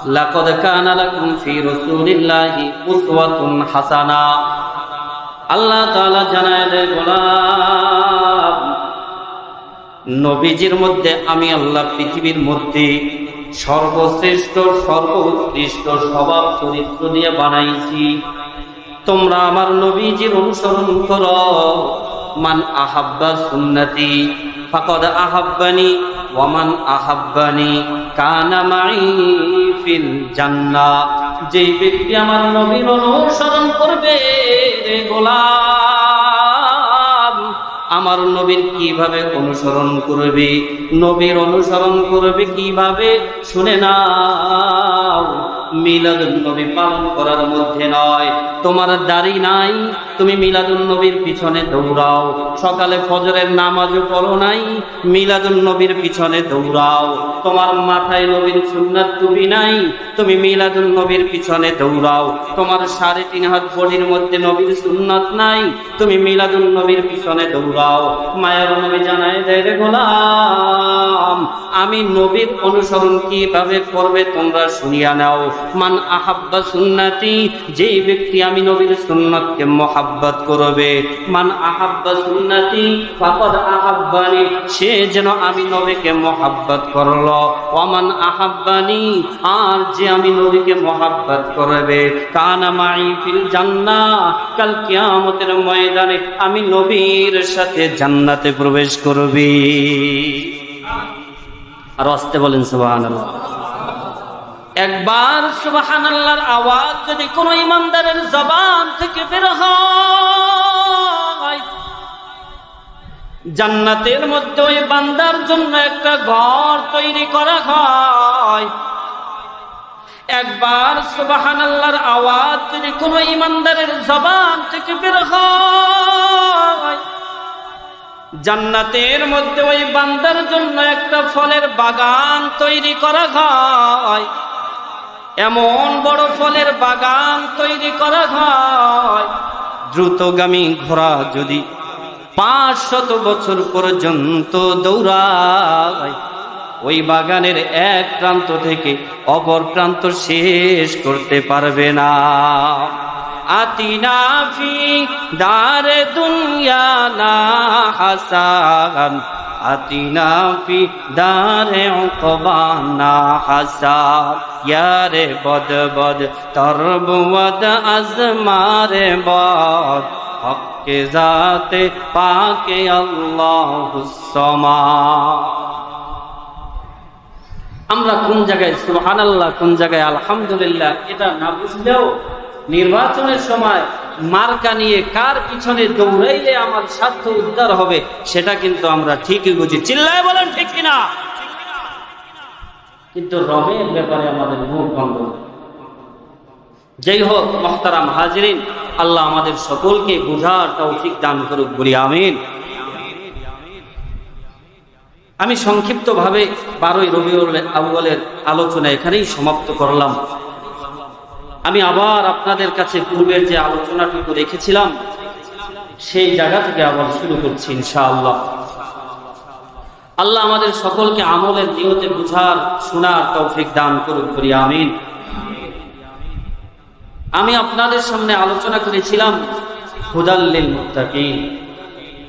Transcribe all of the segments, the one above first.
লাকাদ কানা লাকুম ফি রাসূলিল্লাহি উসওয়াতুন হাসানা। আল্লাহ তাআলা জানায় দেয়, গোলাম, নবীজির মধ্যে আমি আল্লাহ পৃথিবীর মধ্যে সর্বশ্রেষ্ঠ সর্বোৎকৃষ্ট স্বভাব চরিত্র দিয়ে বানাইছি। তোমরা আমার নবীজির অনুসরণ করো। মান আহাব্বা সুন্নতি ফাকাদ আহাব্বানি ওয়া মান আহাব্বানি কানা মাই ফিল জান্নাহ। যে ব্যক্তি আমার নবীর অনুসরণ করবে, রে গোলাম, আমার নবীর কিভাবে অনুসরণ করবে, নবীর অনুসরণ করবে কিভাবে শুনে নাও। মিলাদুন নবী পালন করার মধ্যে নয়। তোমার দাড়ি নাই, তুমি মিলাদুন নবীর পিছনে দৌড়াও। সকালে ফজরের নামাজও পড়ো নাই, মিলাদুন নবীর পিছনে দৌড়াও। তোমার মাথায় নবীর সুন্নাত টুপি নাই, তুমি মিলাদুন নবীর পিছনে দৌড়াও। তোমার 3.5 হাত বডির মধ্যে নবীর সুন্নাত নাই, তুমি মিলাদুন নবীর পিছনে দৌড়াও। মায়ের নবী জানায় দেয়, রে গোলাম, আমি নবীর অনুসরণ কিভাবে করবে তোমরা শুনিয়া নাও। মান আহাব্বা সুন্নতি, যেই ব্যক্তি আমি নবীর সুন্নাতকে মহব্বত করবে, মান আহাব্বা সুন্নতি ফাকাদ আহাব্বানি, সে যেন আমি নবীকে মহব্বত করলো। ওয়া মান আহাব্বানি, আর যে আমি নবীকে মহব্বত করবে, কানা মাই ফিল জান্নাহ, কাল কিয়ামতের ময়দানে আমি নবীর সাথে জান্নাতে প্রবেশ করবে। আর আসতে বলেন সুবহানাল্লাহ। একবার সুবহানাল্লাহর আওয়াজ যদি কোন ইমানদারের জবান থেকে বের হয়, জান্নাতের মধ্যে ওই বান্দার জন্য একটা ঘর তৈরি করা হয়। একবার সুবহানাল্লাহর আওয়াজ যদি কোন ইমানদারের জবান থেকে বের হয়, জান্নাতের মধ্যে ওই বান্দার জন্য একটা ফলের বাগান তৈরি করা হয়। এমন বড় ফলের বাগান তৈরি করা হয়, দ্রুতগামী ঘোড়া যদি 500 বছর পর্যন্ত দৌড়ায়, ওই বাগানের এক প্রান্ত থেকে অপর প্রান্ত শেষ করতে পারবে না। আতিনা ফি দারে দুনিয়া না হাসান, আতিনা ফি দারে উকবা না হাসান, ইয়ারে বদ বদ তরবদ আজমারে বদ, হক্কে জাতে পাকে আল্লাহুস সামাদ। আমরা কোন জায়গায় সুবহানাল্লাহ, কোন জায়গায় আলহামদুলিল্লাহ, এটা না বুঝলেও নির্বাচনের সময় মার্কা নিয়ে কার পিছনে দৌড়াইলে আমার স্বার্থ উদ্ধার হবে সেটা কিন্তু আমরা ঠিকই বুঝি। চিল্লায় বলেন ঠিক কিনা? কিন্তু রবের ব্যাপারে আমাদের মুখ বন্ধ। যেই হোক মুহতারাম হাজিরিন, আল্লাহ আমাদের সকলকে বুঝার তৌফিক দান করুক, বলি আমিন। আমি সংক্ষিপ্তভাবে 12 রবিউল আউয়ালের আলোচনা এখানেই সমাপ্ত করলাম। আমি আবার আপনাদের কাছে পূর্বের যে আলোচনাটুকু রেখেছিলাম সেই জায়গা থেকে আবার শুরু করছি ইনশাআল্লাহ। আল্লাহ আমাদের সকলকে আমলের নিয়তে বুঝার শোনার তৌফিক দান করুক, বলি আমিন। আমি আপনাদের সামনে আলোচনা করেছিলাম হুদাল লিল মুত্তাকিন।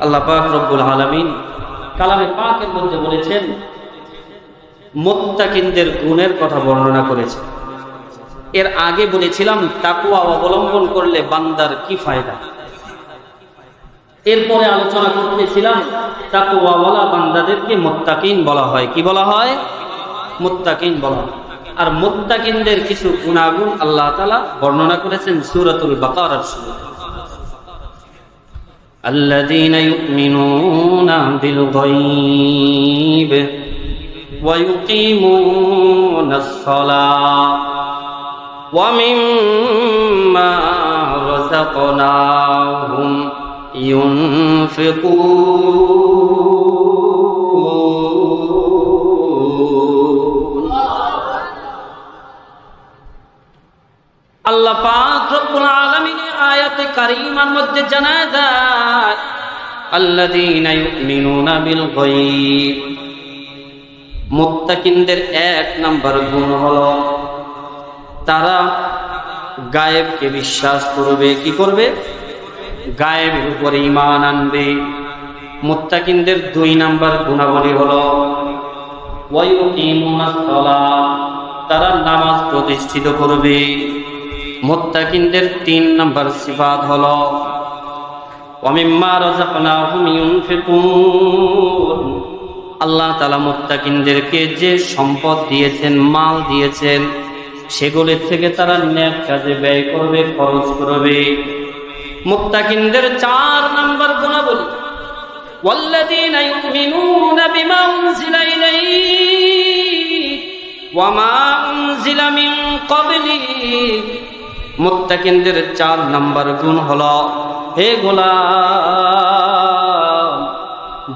আল্লাহ পাক রব্বুল আলামিন কালামে পাকের মধ্যে বলেছেন, মুত্তাকিনদের গুণের কথা বর্ণনা করেছেন। এর আগে বলেছিলাম তাকওয়া অবলম্বন করলে বান্দার কি ফায়দা। এরপরে আলোচনা করতেছিলাম তাকওয়াওয়ালা বান্দাদেরকে মুত্তাকিন বলা হয়। কি বলা হয়? মুত্তাকিন বলা হয়। আর মুত্তাকিনদের কিছু গুণাগুণ আল্লাহ তাআলা বর্ণনা করেছেন সূরাতুল বাকারার শুরুতে। আল্লাযীনা ইউমিনুনা বিল গায়ব ওয়া ইউকিমুনাস সালাহ ওয়া মিম্মা রাযাকনাহুম ইউনফিকুন। আল্লাহ পাক রব্বুল আলামিনের আয়াতে কারীমার মধ্যে জানায় দেয়, আল্লাযীনা ইউমিনুনা বিল গায়ব, মুত্তাকিনদের এক নাম্বার গুণ হলো তারা গায়েবকে বিশ্বাস করবে। কি করবে? গায়েবের উপরে ঈমান আনবে। মুত্তাকিনদের 2 নাম্বার গুণাবলী হলো ওয়ায়ুকিমুনাস সালাত, তারা নামাজ প্রতিষ্ঠিত করবে। মুত্তাকিনদের 3 নাম্বার সিফাত হলো ওয়ামিম্মা রাযাকনাহুম ইউনফিকুন, আল্লাহ তাআলা মুত্তাকিনদেরকে যে সম্পদ দিয়েছেন, মাল দিয়েছেন, সেগুলির থেকে তারা নেক কাজে ব্যয় করবে, খরচ করবে। মুত্তাকিনদের 4 নাম্বার গুণাবলী ওয়াল্লাযীনা ইউমিনুনা বিমা উনজিলা ইলাইক ওয়া মা উনজিলা মিন ক্বাবলিক। মুত্তাকিনদের 4 নাম্বার গুণ হলো, হে গোলাম,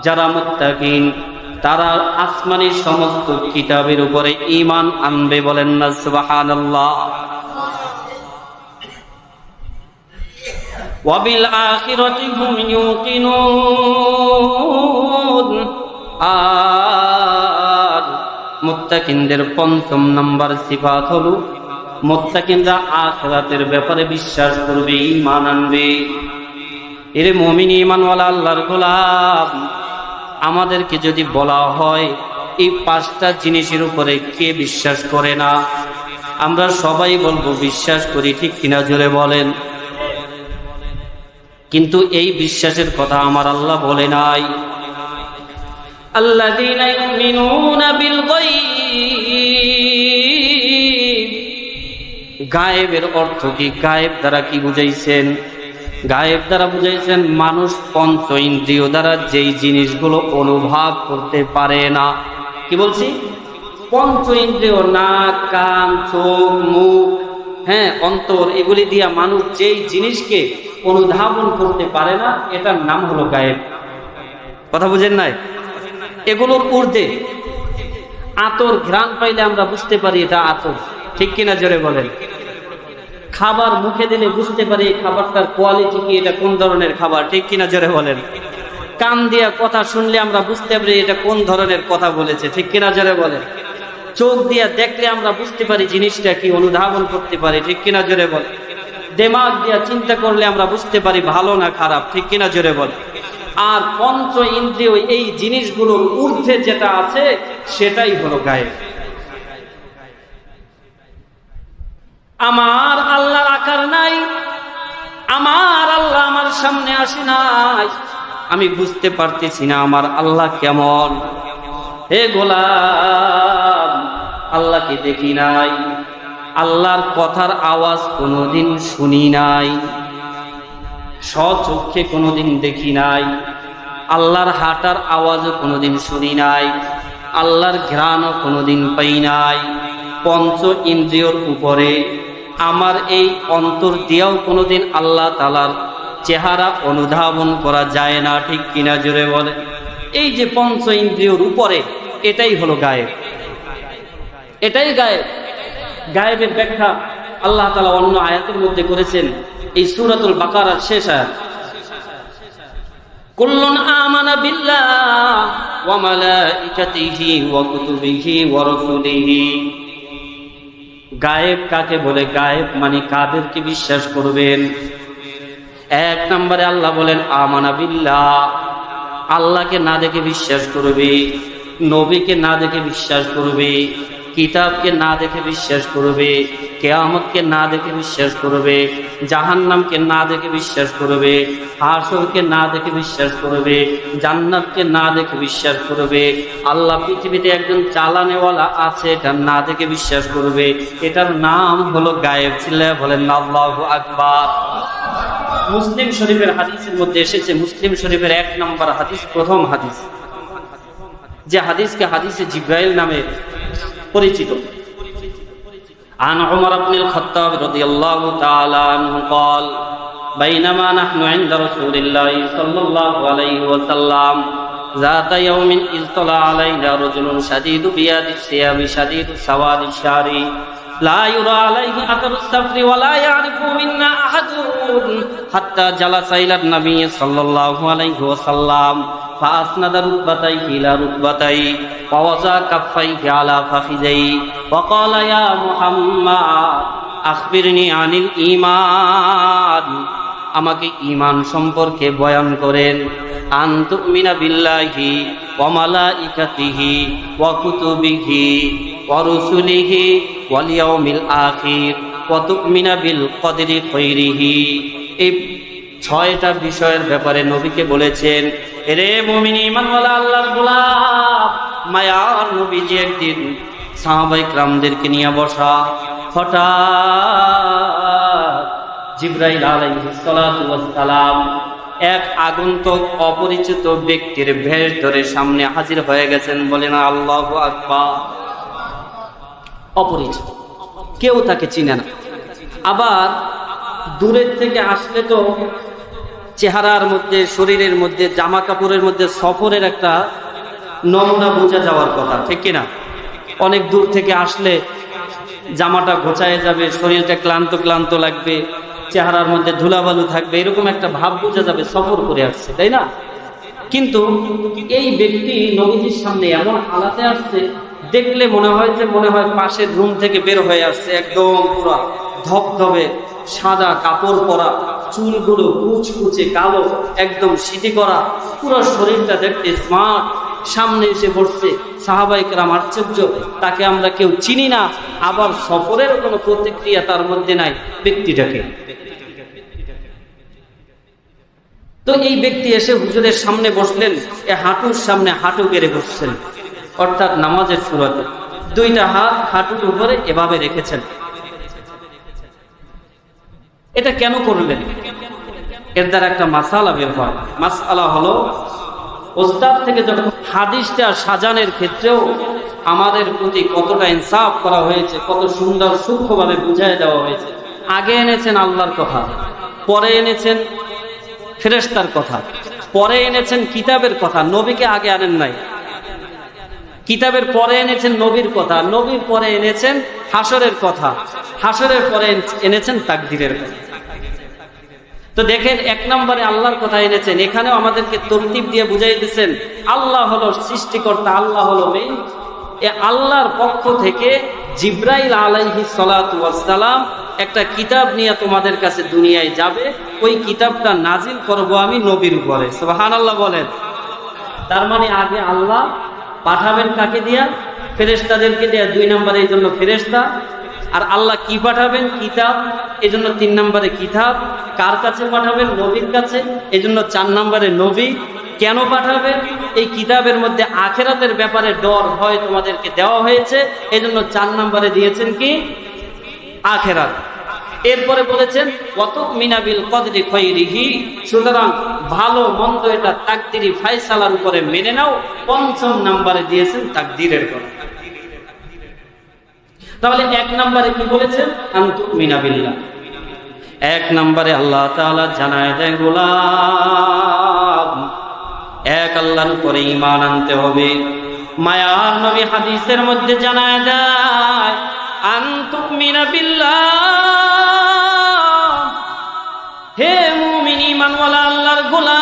যারা মুত্তাকিন তারা আসমানি সমস্ত কিতাবের উপরে ঈমান আনবে। বলেন না সুবহানাল্লাহ। ওয়া বিল আখিরাতি হুম ইউকিনুন। আর মুত্তাকিনদের 5ম নাম্বার সিফাত হলো মুত্তাকিনরা আখিরাতের ব্যাপারে বিশ্বাস করবে, ঈমান আনবে। এরে মুমিন ঈমানওয়ালা আল্লাহর গোলাম, আমাদেরকে যদি বলা হয় এই 5টা জিনিসের উপরে কে বিশ্বাস করে না, আমরা সবাই বলবো বিশ্বাস করি। ঠিক কিনা জোরে বলেন। কিন্তু এই বিশ্বাসের কথা আমার আল্লাহ বলে নাই। আল্লাযীনা ইউমিনুনা বিল গায়ব। গায়েবের অর্থ কি? গায়েব দ্বারা কি বুঝাইছেন? গায়েব দ্বারা বুঝাইছেন মানুষ 5 ইন্দ্রিয় দ্বারা যেই জিনিসগুলো অনুভব করতে পারে না। কি বলছি? 5 ইন্দ্রিয়, নাক, কান, চোখ, মুখ, অন্তর, এগুলি দিয়া মানুষ যেই জিনিসকে অনুধাবন করতে পারে না, এটার নাম হলো গায়েব। কথা বুঝেন নাই? এগুলোর ঊর্ধ্বে আতর, ঘ্রাণ পাইলে আমরা বুঝতে পারি এটা আতর। ঠিক কিনা জোরে বলেন। খাবার মুখে দিলে বুঝতে পারি খাবারটার কোয়ালিটি কি, এটা কোন ধরনের খাবার। ঠিক কিনা জোরে বলেন। কান দিয়া কথা শুনলে আমরা বুঝতে পারি এটা কোন ধরনের কথা বলেছে। ঠিক কিনা জোরে বলেন। চোখ দিয়া দেখলে আমরা বুঝতে পারি জিনিসটা কি, অনুধাবন করতে পারি। ঠিক কিনা জোরে বলেন। দিমাগ দিয়া চিন্তা করলে আমরা বুঝতে পারি ভালো না খারাপ। ঠিক কিনা জোরে বলেন। আর 5 ইন্দ্রিয় এই জিনিসগুলোর ঊর্ধ্বে যেটা আছে সেটাই হলো গায়েব। আমার আল্লাহর আকার নাই, আমার আল্লাহ আমার সামনে আসে নাই, আমি বুঝতে পারতেছি না আমার আল্লাহ কেমন। হে গোলাম, আল্লাহকে দেখি নাই, আল্লাহর কথার আওয়াজ কোনোদিন শুনি নাই, স্বচক্ষে কোনোদিন দেখি নাই, আল্লাহর হাঁটার আওয়াজও কোনোদিন শুনি নাই, আল্লাহর ঘ্রাণও কোনোদিন পাই নাই। 5 ইন্দ্রিয়র উপরে আমার এই অন্তর দিয়েও কোনোদিন আল্লাহ তাআলার চেহারা অনুধাবন করা যায় না। ঠিক কিনা জোরে বলে। এই যে 5 ইন্দ্রিয়র উপরে, এটাই হলো গায়েব। এটাই গায়েব। গায়েবের ব্যাখ্যা আল্লাহ তাআলা অন্য আয়াতের মধ্যে করেছেন। এই সূরাতুল বাকারার শেষ আয়াত, কুল্লুন আমানা বিল্লাহ ওয়া মালাইকাতিহি ওয়া কুতুবিহি ওয়া রাসূলিহি। গায়েব কাকে বলে? গায়েব মানে কাদেরকে বিশ্বাস করবেন? 1 নম্বরে আল্লাহ বলেন আমানা বিল্লাহ, আল্লাহকে না দেখে বিশ্বাস করবে, নবীকে না দেখে বিশ্বাস করবে, কিতাবকে না দেখে বিশ্বাস করবে, কিয়ামতকে না দেখে বিশ্বাস করবে, জাহান্নামকে না দেখে বিশ্বাস করবে, হাসরকে না দেখে বিশ্বাস করবে, জান্নাতকে না দেখে বিশ্বাস করবে, আল্লাহ পৃথিবীতে একজন চালানেওয়ালা আছে এটা না দেখে বিশ্বাস করবে। এটার নাম হলো গায়েব। চিল্লায়া বলেন আল্লাহু আকবার। মুসলিম শরীফের হাদিসের মধ্যে এসেছে, মুসলিম শরীফের 1 নম্বর হাদিস, প্রথম হাদিস, যে হাদিসকে হাদিসে জিব্রাইল নামে পরিচিত। عن عمر بن الخطاب رضي الله تعالى عنه قال بينما نحن عند رسول الله صلى الله عليه وسلم ذات يوم اطلع علينا رجل شديد بياض الثياب شديد سواد الشعر لا يرى عليه أثر السفر ولا يعرف منا أحد حتى جلس إلى النبي صلى الله عليه وسلم فأسند ركبتيه إلى ركبتيه ووضع كفيه على فخذيه وقال يا محمد أخبرني عن الإيمان আমাকে ঈমান সম্পর্কে বয়ান করেন আন তুমিনা বিল্লাহি ওয়া মালাইকাতিহি ওয়া কুতুবিহি ওয়া রুসুলিহি ওয়াল ইয়াউমিল আখির ওয়া তুমিনা বিল কদরি খাইরিহি। এই ছয়টা বিষয়ের ব্যাপারে নবীকে বলেছেন, এরে মুমিন ঈমানওয়ালা আল্লাহর গোলাম। মায়ার নবীজি একদিন সাহাবায়ে কিরামদেরকে নিয়ে বসা, হঠাৎ জিবরাইল আলাইহিস সালাতু ওয়াস সালাম এক আগন্তুক অপরিচিত ব্যক্তির ভেষ ধরে সামনে হাজির হয়ে গেছেন। বলেন আল্লাহু আকবার। অপরিচিত, কেউ তাকে চিনে না। আবার দূরের থেকে আসলে তো চেহারার মধ্যে, শরীরের মধ্যে, জামা কাপড়ের মধ্যে সফরের একটা নমুনা বোঝা যাওয়ার কথা, ঠিক কিনা? অনেক দূর থেকে আসলে জামাটা ঘোচায় যাবে, শরীরটা ক্লান্ত ক্লান্ত লাগবে, চেহারার মধ্যে ধুলাবালু থাকবে, এরকম একটা ভাব বোঝা যাবে সফর করে আসছে, তাই না? কিন্তু এই ব্যক্তি নবীজির সামনে এমন হালাতে আসছে, দেখলে মনে হয় পাশের রুম থেকে বের হয়ে আসছে। একদম পুরো ধবধবে সাদা কাপড় পরা, চুলগুলো কুচকুচে কালো, একদম সিটি করা, পুরো শরীরটা দেখতে স্মার্ট। সামনে এসে বসছে। সাহাবায়ে কেরাম আশ্চর্য, তাকে আমরা কেউ চিনি না, আবার সফরের কোনো প্রতিক্রিয়া তার মধ্যে নাই, ব্যক্তিটাকে। তো এই ব্যক্তি এসে হুজুরের সামনে বসলেন, এ হাঁটুর সামনে হাঁটু গেড়ে বসছেন, অর্থাৎ নামাজের শুরুতে দুইটা হাত হাঁটুর উপরে এভাবে রেখেছেন। এটা কেন করলেন? এর দ্বারা একটা মাসালা বের হয়। মাসালা হলো, ওস্তাদ থেকে যখন হাদিসটা সাজানোর ক্ষেত্রেও আমাদের প্রতি কতটা ইনসাফ করা হয়েছে, কত সুন্দর সূক্ষ্মভাবে বুঝাই দেওয়া হয়েছে। আগে এনেছেন আল্লাহর কথা, পরে এনেছেন ফেরেশতার কথা, পরে এনেছেন কিতাবের কথা। নবীকে আগে আনেন নাই। কিতাবের পরে এনেছেন নবীর কথা, নবীর পরে এনেছেন হাসরের কথা, হাসরের পরে এনেছেন তাকদীরের কথা। তো দেখেন, এক নম্বরে আল্লাহর কথা এনেছেন। এখানেও আমাদেরকে তরতিব দিয়ে বুঝাই দিচ্ছেন, আল্লাহ হলো সৃষ্টিকর্তা, আল্লাহ হলো মেইন। এ আল্লাহর পক্ষ থেকে জিবরাইল আলাইহিস সালাতু ওয়াস সালাম একটা কিতাব নিয়ে তোমাদের কাছে দুনিয়ায় যাবে। ওই কিতাবটা নাজিল করব আমি নবীর উপরে। সুবহানাল্লাহ বলেন। তার মানে আগে আল্লাহ পাঠাবেন কাকে দিয়া? ফেরেশতাদেরকে দিয়া। 2 নম্বরে এই জন্য ফেরেশতা। আর আল্লাহ কি পাঠাবেন? কিতাব। এই জন্য 3 নম্বরে কিতাব। কার কাছে পাঠাবেন? নবীর কাছে। এই জন্য 4 নম্বরে নবী। কেন পাঠাবেন? এই কিতাবের মধ্যে আখিরাতের ব্যাপারে ডর ভয় তোমাদেরকে দেওয়া হয়েছে, এই জন্য 4 নম্বরে দিয়েছেন কি? আখিরাত। এরপরে বলেছেন ওয়াতুমিনা বিল কদরি খাইরিহি, সুতরাং ভালো মন্দ এটা তাকদীরি ফয়সালার উপরে মেনে নাও। 5 নম্বরে দিয়েছেন তাকদীরের কথা। তাহলে 1 নম্বরে কি বলেছেন? আনতুমিনা বিল্লাহ। 1 নম্বরে আল্লাহ তাআলা জানায় দেয়, গোলাম এক আল্লাহর উপরে ঈমান আনতে হবে। মায়ার নবী হাদিসের মধ্যে জানায় দেয়, আনতুমিনা বিল্লাহ। হে মুমিন ঈমানওয়ালা আল্লাহর গোলাম,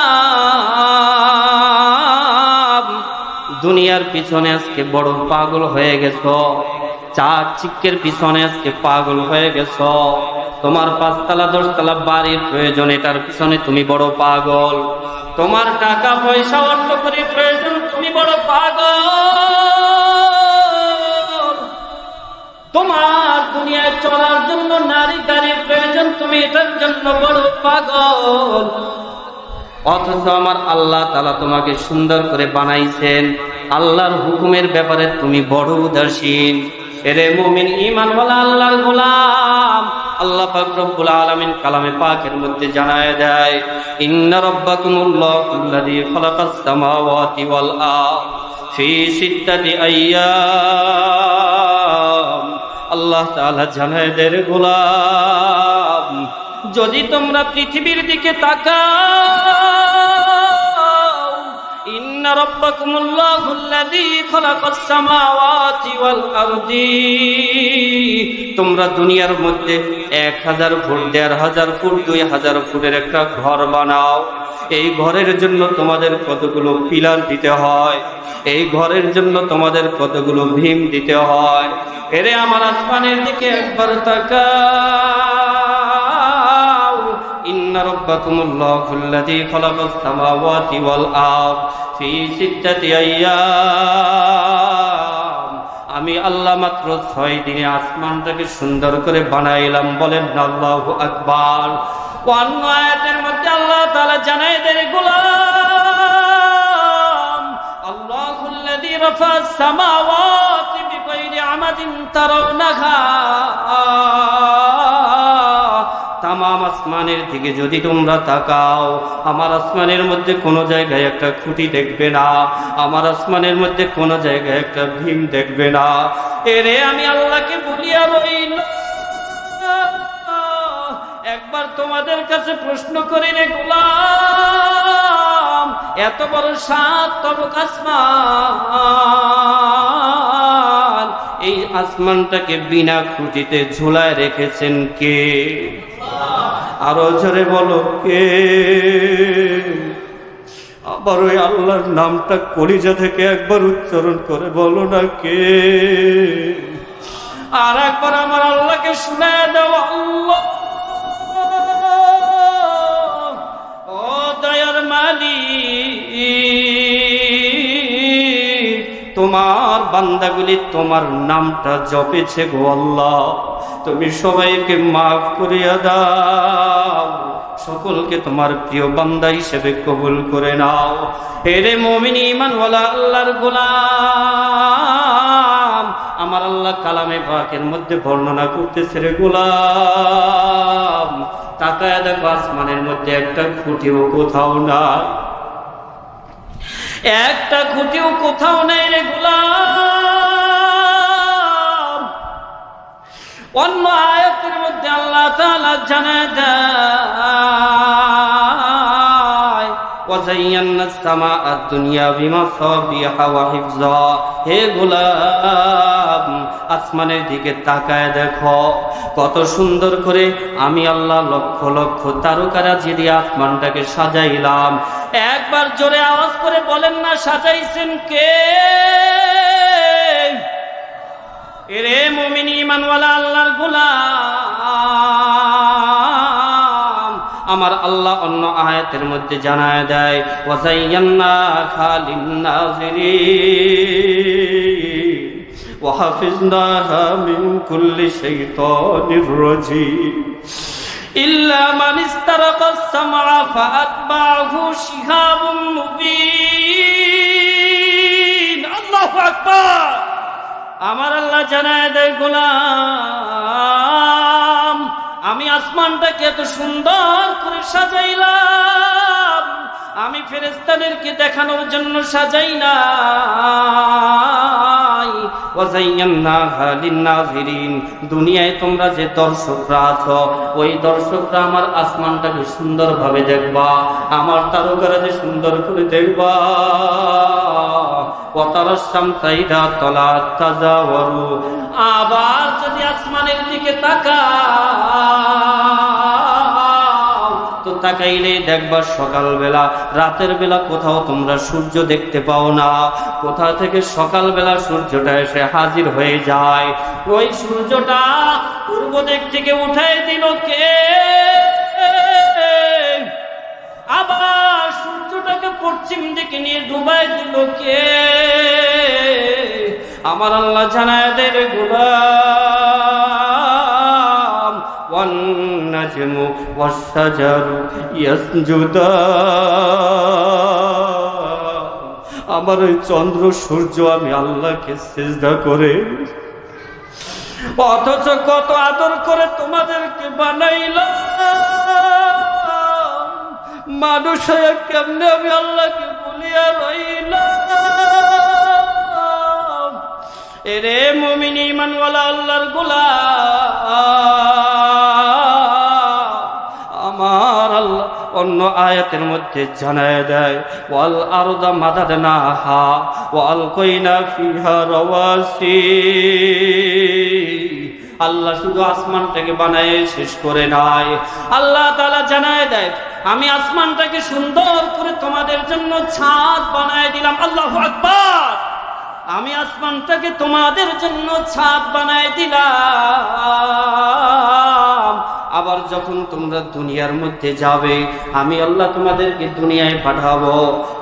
দুনিয়ার পিছনে আজকে বড় পাগল হয়ে গেছো, চাকচিক্যের পিছনে আজকে পাগল হয়ে গেছো। তোমার 5 তলা 10 তলা বাড়ির প্রয়োজন, এটার পিছনে তুমি বড় পাগল। তোমার টাকা পয়সা অর্থ করে প্রয়োজন, তুমি বড় পাগল। তোমার দুনিয়ায় চলার জন্য নারী গাড়ির প্রয়োজন, তুমি এটার জন্য বড় পাগল। অথচ আমার আল্লাহ তাআলা তোমাকে সুন্দর করে বানাইছেন, আল্লাহর হুকুমের ব্যাপারে তুমি বড় উদাসীন। এরে মুমিন ঈমানওয়ালা আল্লাহর গোলাম, আল্লাহ পাক রব্বুল আলামিন কালামে পাকের মধ্যে জানায় দেয়, ইন্না রাব্বাকুমুল্লাহুল্লাযী খালাকাস সামাওয়াতি ওয়াল আরদ ফি 6 আইয়াম। আল্লাহ তাআলা জানায় দেয়, গোলাম যদি তোমরা পৃথিবীর দিকে তাকাও, ইন্না রাব্বাকুমুল্লাহুল্লাযী খালাকাস সামাওয়াতি ওয়াল আরদি। তোমরা দুনিয়ার মধ্যে 1000 ফুট, 1500 ফুট, 2000 ফুটের একটা ঘর বানাও। এই ঘরের জন্য তোমাদের কতগুলো পিলার দিতে হয়, এই ঘরের জন্য তোমাদের কতগুলো ভীম দিতে হয়। এরে আমার আসমানের দিকে একবার তাকাও। ইন্না রাব্বাকুমুল্লাহুল্লাযী খালাকাস সামাওয়াতি ওয়াল আরদ ফি সিত্তাতি আইয়াম। আমি আল্লাহ মাত্র 6 দিনে আসমানটাকে সুন্দর করে বানাইলাম। বলেন আল্লাহু আকবার। অন্য আয়াতের মধ্যে আল্লাহ তাআলা জানায় দেন, গোলাম আল্লাহুল্লাযী রাফা'আস সামাওয়াতি বিগাইরি আমাদিন তারাউনাহা। তামাম আসমানের দিকে যদি তোমরা তাকাও, আমার আসমানের মধ্যে কোনো জায়গায় একটা খুঁটি দেখবে না, আমার আসমানের মধ্যে কোনো জায়গায় একটা ভীম দেখবে না। এরে আমি আল্লাহকে বলিয়া রইল, একবার তোমাদের কাছে প্রশ্ন করি রে গোলাম, এত বড় 7 তবক আসমান, এই আসমানটাকে বিনা খুঁটিতে ঝুলায় রেখেছেন কে? আরো জোরে বলো কে? আবার ওই আল্লাহর নামটা কলিজা থেকে একবার উচ্চারণ করে বলো না কে? আর একবার আমার আল্লাহকে শুনায় দাও, আল্লাহ ও দয়ার মালিক, তোমার বান্দাগুলি তোমার নামটা জপেছে গো আল্লাহ, তুমি সবাইকে মাফ করিয়া দাও, সকলকে তোমার প্রিয় বান্দা হিসেবে কবুল করে নাও। এরে মুমিন ঈমানওয়ালা আল্লাহর গোলাম, আমার আল্লাহ কালামে পাকের মধ্যে বর্ণনা করতেছে রে গোলাম, তাকায় দেখো আসমানের মধ্যে একটা খুঁটিও কোথাও নাই, একটা খুঁটিও কোথাও নাই রে গোলাম। অন্য আয়াতের মধ্যে আল্লাহ তাআলা জানায় দেয়, ওয়াযায়্যানাস সামাআদ দুনিয়া বিমাসাবিহা ওয়া হিফযা। হে গোলাম, আসমানের দিকে তাকায় দেখো কত সুন্দর করে আমি আল্লাহ লক্ষ লক্ষ তারকারাজি দিয়ে আসমানটাকে সাজাইলাম। একবার জোরে আওয়াজ করে বলেন না, সাজাইছেন কে? এরে মুমিন ঈমানওয়ালা আল্লাহর গোলাম, আমার আল্লাহ অন্য আয়াতের মধ্যে জানায় দেয়, ওয়াযায়্যানা খালিন নাযিরিন ওয়া হাফিজনাহা মিন কুল্লি শাইতানির রাজীম ইল্লা মান ইস্তারাকাস সামআ ফাআতবা'হু শিহাবুম মুবিন। আল্লাহু আকবার। আমার আল্লাহ জানায় দেয়, গোলাম আমি আসমানটাকে এত সুন্দর করে সাজাইলাম, আমি ফেরেশতাদেরকে দেখানোর জন্য সাজাই নাই। ওয়াযায়্যানাহা লিন-নাযিরিন, দুনিয়ায় তোমরা যে দর্শকরা আছো, ওই দর্শকরা আমার আসমানটাকে সুন্দরভাবে দেখবা, আমার তারকারা যে সুন্দর করে দেখবা। ওয়াতারাস শামসা ইযা তালা'আত তাজাওয়ারু, আবার যদি আসমানের দিকে তাকাও তো তাকাইলেই দেখবা সকালবেলা, রাতের বেলা কোথাও তোমরা সূর্য দেখতে পাও না, কোথা থেকে সকালবেলা সূর্যটা এসে হাজির হয়ে যায়। ওই সূর্যটা পূর্ব দিক থেকে উঠাই দিল কে? আবার সূর্যটাকে পশ্চিম দিকে নিয়ে ডুবাই দিল কে? আমার আল্লাহ জানায় দেয়, গোলাম ওয়ান নাজমু ওয়াস শাজারু ইয়াসজুদান, আমার ওই চন্দ্র সূর্য আমি আল্লাহকে সিজদা করে, অথচ কত আদর করে তোমাদেরকে বানাইলাম, মানুষ হয়ে কেমনে আমি আল্লাহকে বলিয়া রইলাম। এরে মুমিন ঈমানওয়ালা আল্লাহর গোলাম, আমার আল্লাহ অন্য আয়াতের মধ্যে জানায় দেয়, ওয়াল আরদা মাদাদনাহা ওয়া আলকাইনা ফিহা রাওয়াসি। আল্লাহ শুধু আসমানটাকে বানায় শেষ করে নাই, আল্লাহ তাআলা জানায় দেয় আমি আসমানটাকে সুন্দর করে তোমাদের জন্য ছাদ বানায় দিলাম। আল্লাহু আকবার। আমি আসমানটাকে তোমাদের জন্য ছাদ বানায় দিলাম। আবার যখন তোমরা দুনিয়ার মধ্যে যাবে, আমি আল্লাহ তোমাদেরকে দুনিয়ায় পাঠাবো।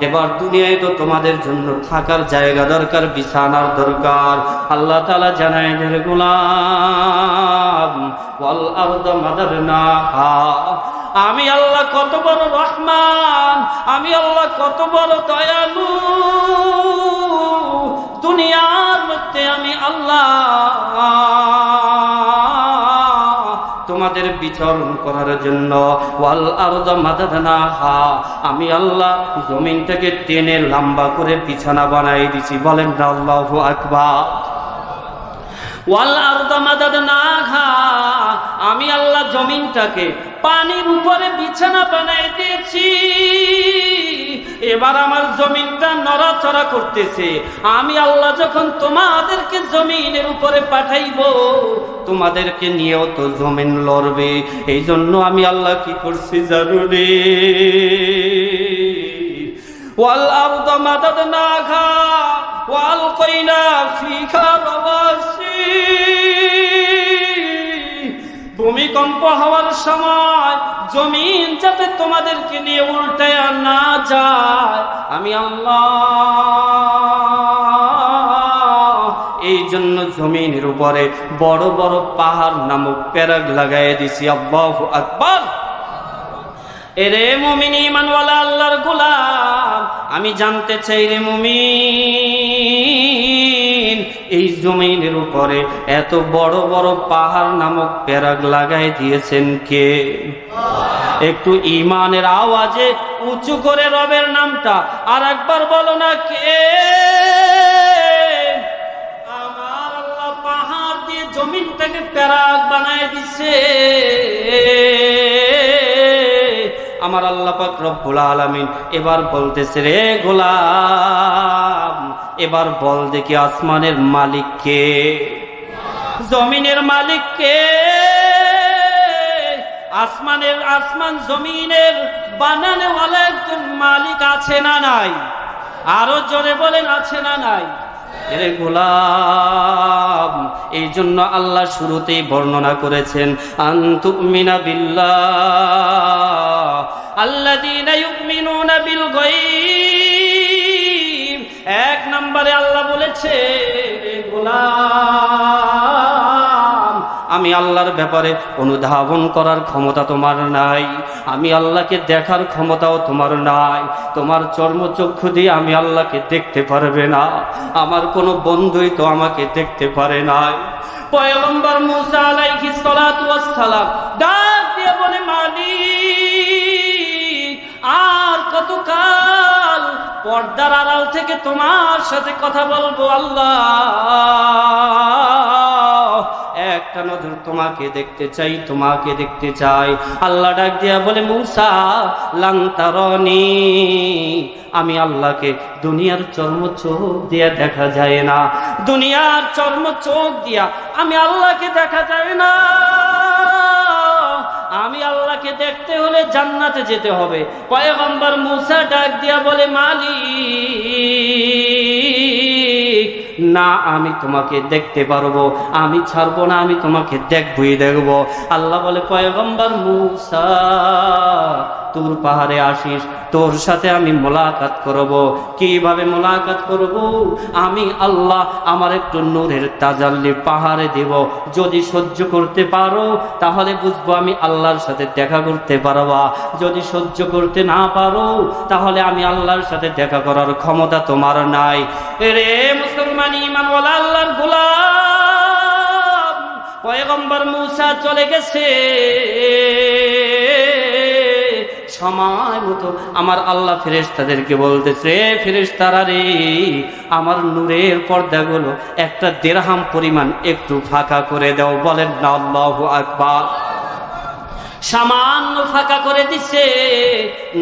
এবার দুনিয়ায় তো তোমাদের জন্য থাকার জায়গা দরকার, বিছানার দরকার। আল্লাহ তাআলা জানায় হে গোলাম, ওয়াল আরদা মাদাদনাহা, আমি আল্লাহ কত বড় রহমান, আমি আল্লাহ কত বড় দয়ালু। দুনিয়ার মধ্যে আমি আল্লাহ তোমাদের বিচরণ করার জন্য ওয়াল আরদা মাদাদনাহা, আমি আল্লাহ জমিনটাকে টেনে লম্বা করে বিছানা বানাই দিছি। বলেন না আল্লাহু আকবার। ওয়াল আরদা মাদাদনাহা, আমি আল্লাহ জমিনটাকে পানির উপরে বিছানা বানাই দিয়েছি। এবার আমার জমিনটা নড়াচড়া করতেছে। আমি আল্লাহ যখন তোমাদেরকে জমিনের উপরে পাঠাইবো, তোমাদেরকে নিয়েও তো জমিন লড়বে। এই জন্য আমি আল্লাহ কি করছি জানো রে? ওয়াল আরদা মাদাদনাহা ওয়া আলকাইনা ফিহা রাওয়াসি। ভূমিকম্প হওয়ার সময় জমিন যাতে তোমাদেরকে নিয়ে উল্টায় না যায়, আমি আল্লাহ এই জন্য জমিনের উপরে বড় বড় পাহাড় নামক প্যারাগ লাগাই দিছি। আল্লাহু আকবার। এরে মুমিন ঈমানওয়ালা আল্লাহর গোলাম, আমি জানতে চাই রে মুমিন, এই জমিনের উপরে এত বড় বড় পাহাড় নামক প্যারাগ লাগাই দিয়েছেন কে? একটু ঈমানের আওয়াজে উঁচু করে রবের নামটা আর একবার বলো না, কে? আমার আল্লাহ পাহাড় দিয়ে জমিনটাকে প্যারাগ বানায় দিছে। আমার আল্লাহ পাক রব্বুল আলামিন এবার বলতেছে, রে গোলাম, এবার বল দেখি আসমানের মালিক কে, জমিনের মালিক কে? আসমান জমিনের বানানেওয়ালা একজন মালিক আছে না নাই? আরো জোরে বলেন, আছে না নাই? এরে গোলাম, এই জন্য আল্লাহ শুরুতেই বর্ণনা করেছেন আনতুমিনা বিল্লাহ আল্লাযীনা ইউমিনুনা বিল গায়ব। এক নম্বরে আল্লাহ বলেছে, গোলাম, আমি আল্লাহর ব্যাপারে অনুধাবন করার ক্ষমতা তোমার নাই, আমি আল্লাহকে দেখার ক্ষমতাও তোমার নাই। তোমার চর্মচক্ষু দিয়ে আমি আল্লাহকে দেখতে পারবে না, আমার কোনো বন্ধুই তো আমাকে দেখতে পারে নাই। পয়গম্বর মুসা আলাইহিস সালাতু ওয়াস সালাম ডাক দিয়ে বলে, মালিক, আর কতকাল পর্দার আড়াল থেকে তোমার সাথে কথা বলবো? আল্লাহ, একটা নজর তোমাকে দেখতে চাই, তোমাকে দেখতে চাই। আল্লাহ ডাক দিয়া বলে, মুসা, লান তারানি, আমি আল্লাহকে দুনিয়ার চর্ম চোখ দিয়া দেখা যায় না, দুনিয়ার চর্ম চোখ দিয়া আমি আল্লাহকে দেখা যায় না। আমি আল্লাহকে দেখতে হলে জান্নাতে যেতে হবে। পয়গম্বর মুসা ডাক দিয়া বলে, মালিক, না, আমি তোমাকে দেখতে পারবো, আমি ছাড়বো না, আমি তোমাকে দেখবই দেখবো। আল্লাহ বলে, পয়গম্বর মুসা, তুর পাহাড়ে আসিস, তোর সাথে আমি মোলাকাত করব। কিভাবে মোলাকাত করব? আমি আল্লাহ আমার একটু নূরের তাজাল্লি পাহাড়ে দেব। যদি সহ্য করতে পারো তাহলে বুঝবো আমি আল্লাহর সাথে দেখা করতে পারবা, যদি সহ্য করতে না পারো তাহলে আমি আল্লাহর সাথে দেখা করার ক্ষমতা তোমার নাই। রে মুসলমান ঈমানওয়ালা আল্লাহর গোলাম, পয়গম্বর মুসা চলে গেছে। সময় মতো আমার আল্লাহ ফেরেশতাদেরকে বলতেছে, ফেরেশতারা রে, আমার নূরের পর্দাগুলো একটা দিরহাম পরিমাণ একটু ফাঁকা করে দাও। বলেন না আল্লাহু আকবার। সামান্য ফাঁকা করে দিছে,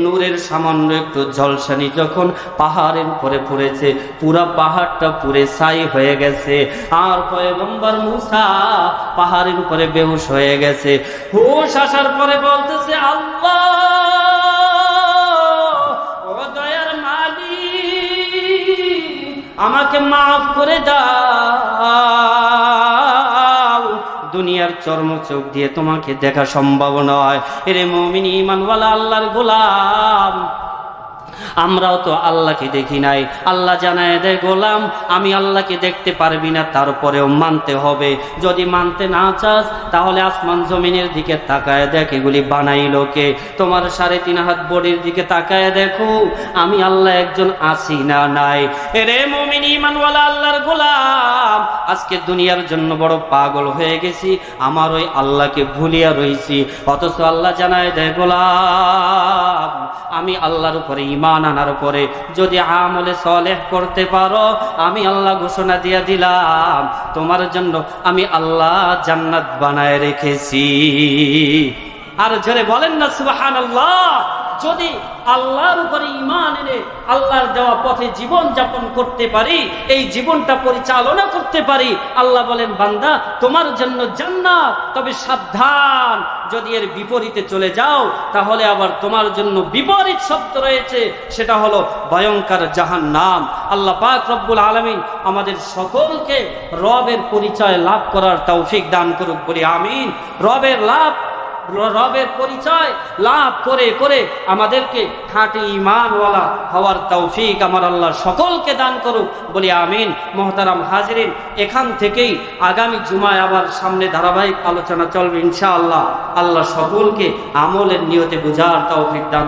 নূরের সামান্য একটু ঝলসানি যখন পাহাড়ের উপরে পড়েছে, পুরা পাহাড়টা পুরে ছাই হয়ে গেছে। আর পয়গম্বর মূসা পাহাড়ের উপরে বেহুশ হয়ে গেছে। হুশ আসার পরে বলতেছে, আল্লাহ ও দয়ার মালিক, আমাকে মাফ করে দাও, দুনিয়ার চর্ম চোখ দিয়ে তোমাকে দেখা সম্ভব নয়। এরে মুমিন ঈমানওয়ালা আল্লাহর গোলাম, আমরাও তো আল্লাহকে দেখি নাই। আল্লাহ জানায় দেয়, গোলাম আমি আল্লাহকে দেখতে পারবি না, তারপরেও মানতে হবে। যদি মানতে না চাস তাহলে আসমান জমিনের দিকে তাকায় দেখ, এগুলি বানাইলো কে? তোমার 3.5 হাত বডির দিকে তাকায় দেখো, আমি আল্লাহ একজন আছি না নাই? এরে মুমিন ঈমানওয়ালা আল্লাহর গোলাম, আজকে দুনিয়ার জন্য বড় পাগল হয়ে গেছি, আমার ওই আল্লাহকে ভুলিয়া রইছি। অথচ আল্লাহ জানায় দেয়, গোলাম আমি আল্লাহর উপরে ঈমান আনার পরে যদি আমলে সালেহ করতে পারো, আমি আল্লাহ ঘোষণা দিয়ে দিলাম তোমার জন্য আমি আল্লাহ জান্নাত বানায় রেখেছি। আর জোরে বলেন না সুবহানাল্লাহ। যদি আল্লাহর উপরে ঈমান এনে আল্লাহর দেওয়া পথে জীবন যাপন করতে পারি, এই জীবনটা পরিচালনা করতে পারি, আল্লাহ বলেন বান্দা তোমার জন্য জান্নাত, তবে সাবধান, যদি এর বিপরীতে চলে যাও তাহলে আবার তোমার জন্য বিপরীত শব্দ রয়েছে, সেটা হলো ভয়ঙ্কর জাহান্নাম। আল্লাহ পাক রব্বুল আলামিন আমাদের সকলকে রবের পরিচয় লাভ করার তৌফিক দান করুক, বলি আমিন। রবের পরিচয় লাভ করে করে আমাদেরকে খাঁটি ঈমানওয়ালা হওয়ার তৌফিক আমার আল্লাহ সকলকে দান করুক, বলি আমিন। মুহতারাম হাজিরিন, এখান থেকেই আগামী জুমায় আবার সামনে ধারাবাহিক আলোচনা চলবে ইনশাআল্লাহ। আল্লাহ সকলকে আমলের নিয়তে বুঝার তৌফিক দান